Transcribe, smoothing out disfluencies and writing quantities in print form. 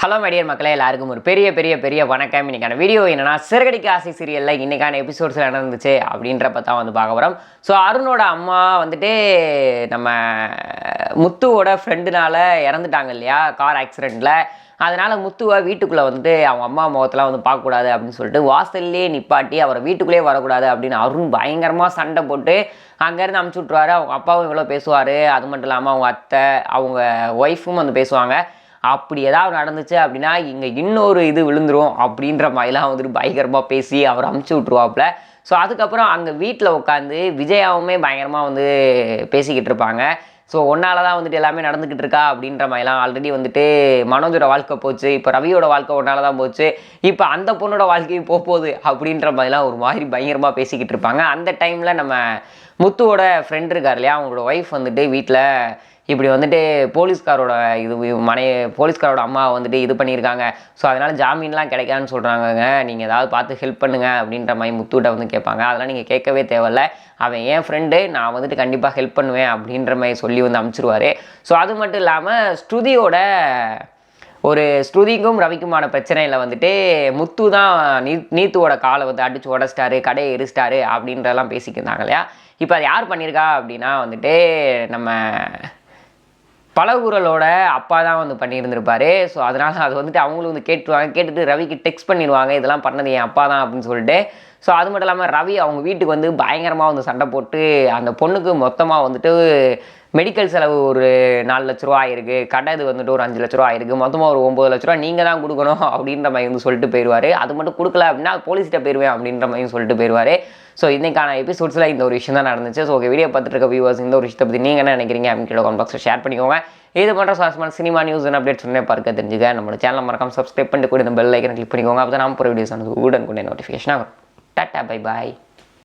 Hello my dear மக்களே, எல்லாருக்கும் ஒரு பெரிய பெரிய பெரிய வணக்கம். இன்றைக்கான வீடியோ என்னென்னா, சிறகடிக்க ஆசை சீரியலில் இன்றைக்கான எபிசோட்ஸில் நடந்துச்சு அப்படின்றப்ப தான் பார்க்க போகிறோம். ஸோ அருணோட அம்மா நம்ம முத்துவோட ஃப்ரெண்டுனால இறந்துட்டாங்க இல்லையா, கார் ஆக்சிடெண்ட்டில். அதனால் முத்துவை வீட்டுக்குள்ளே அவங்க அம்மா முகத்தெல்லாம் பார்க்கக்கூடாது அப்படின்னு சொல்லிட்டு வாசல்லே நிப்பாட்டி அவரை வீட்டுக்குள்ளேயே வரக்கூடாது அப்படின்னு அருண் பயங்கரமாக சண்டை போட்டு அங்கேருந்து அமுச்சு விட்ருவாரு. அவங்க அப்பாவும் இவ்வளோ பேசுவார். அது மட்டும் இல்லாமல் அவங்க அத்தை, அவங்க ஒய்ஃபும் பேசுவாங்க. அப்படி ஏதாவது நடந்துச்சு அப்படின்னா இங்கே இன்னொரு இது விழுந்துரும் அப்படின்ற மாதிரிலாம் பயங்கரமாக பேசி அவர் அமுச்சு விட்ருவாப்புல. ஸோ அதுக்கப்புறம் அங்கே வீட்டில் உட்காந்து விஜயாவுமே பயங்கரமாக பேசிக்கிட்டு இருப்பாங்க. ஸோ ஒன்னால தான் எல்லாமே நடந்துக்கிட்டு இருக்கா அப்படின்ற மாதிரிலாம். ஆல்ரெடி மனோஜோட வாழ்க்கை போச்சு, இப்போ ரவியோட வாழ்க்கை ஒன்னால தான் போச்சு, இப்போ அந்த பொண்ணோட வாழ்க்கையும் போகுது அப்படின்ற மாதிரிலாம் ஒரு மாதிரி பயங்கரமாக பேசிக்கிட்டு இருப்பாங்க. அந்த டைமில் நம்ம முத்துவோட ஃப்ரெண்ட் இருக்கார் இல்லையா, அவங்களோட ஒய்ஃப் வீட்டில் இப்படி போலீஸ்காரோட போலீஸ்காரோட அம்மா இது பண்ணியிருக்காங்க. ஸோ அதனால் ஜாமீன்லாம் கிடைக்காதுன்னு சொல்கிறாங்கங்க, நீங்கள் ஏதாவது பார்த்து ஹெல்ப் பண்ணுங்கள் அப்படின்ற மாதிரி முத்துகிட்ட கேட்பாங்க. அதெல்லாம் நீங்கள் கேட்கவே தேவையில்ல, அவன் என் ஃப்ரெண்டு, நான் கண்டிப்பாக ஹெல்ப் பண்ணுவேன் அப்படின்ற மாதிரி சொல்லி அனுப்பிச்சிருவார். ஸோ அது மட்டும் இல்லாமல் ஸ்ருதிக்கும் ரவிக்குமான பிரச்சனையில் முத்து தான் நீத்துவோட காலை அடித்து உடச்சிட்டாரு, கடையை எரிச்சிட்டாரு அப்படின்றலாம் பேசிக்கிருந்தாங்க இல்லையா. இப்போ அது யார் பண்ணியிருக்கா அப்படின்னா நம்ம பழகுரலோட அப்பா தான் பண்ணியிருந்திருப்பார். ஸோ அதனால் அது அவங்களும் கேட்டுட்டு ரவிக்கு டெக்ஸ்ட் பண்ணிடுவாங்க, இதெல்லாம் பண்ணது என் அப்பா தான் அப்படின்னு சொல்லிட்டு. ஸோ அது மட்டும் இல்லாமல் ரவி அவங்க வீட்டுக்கு பயங்கரமாக சண்டை போட்டு அந்த பொண்ணுக்கு மொத்தமாக மெடிக்கல் செலவு ஒரு 4 லட்ச ரூபா ஆயிருக்கு, கடை இது ஒரு 5 லட்ச ரூபா ஆயிருக்கு, மொத்தமாக ஒரு 9 லட்ச ரூபா நீங்கள் தான் கொடுக்கணும் அப்படின்ற மாதிரி சொல்லிட்டு போயிடுவார். அது மட்டும் கொடுக்கல அப்படின்னா போலீஸ்கிட்ட போயிடுவேன் அப்படின்ற மாதிரி சொல்லிட்டு போயிடுவார். ஸோ இன்றைக்கான எபிசோட்ஸில் இந்த ஒரு விஷயம் தான் நடந்துச்சு. ஸோ வீடியோ பார்த்துட்டு இருக்க வியூவர்ஸ் இந்த ஒரு விஷயத்தை பற்றி நீங்கள் என்ன நினைக்கிறீங்க அப்படின்னு கமெண்ட் பாக்ஸில் ஷேர் பண்ணிக்கோங்க. இது போன்ற சுவாரஸ்யமான சினிமா நியூஸ் அண்ட் அப்டேட்ஸ் பார்க்க தெரிஞ்சுக்க நம்மளோட சேனல் மறக்காம சப்ஸ்கிரைப் பண்ணிட்டு கூட இந்த பெல் ஐக்கனை கிளிக் பண்ணிக்கோங்க. அப்போ தான் நம்ம போகிற வீடியோஸ் உடனுக்குடைய நோட்டிஃபிகேஷன் ஆகும். Tata, bye bye.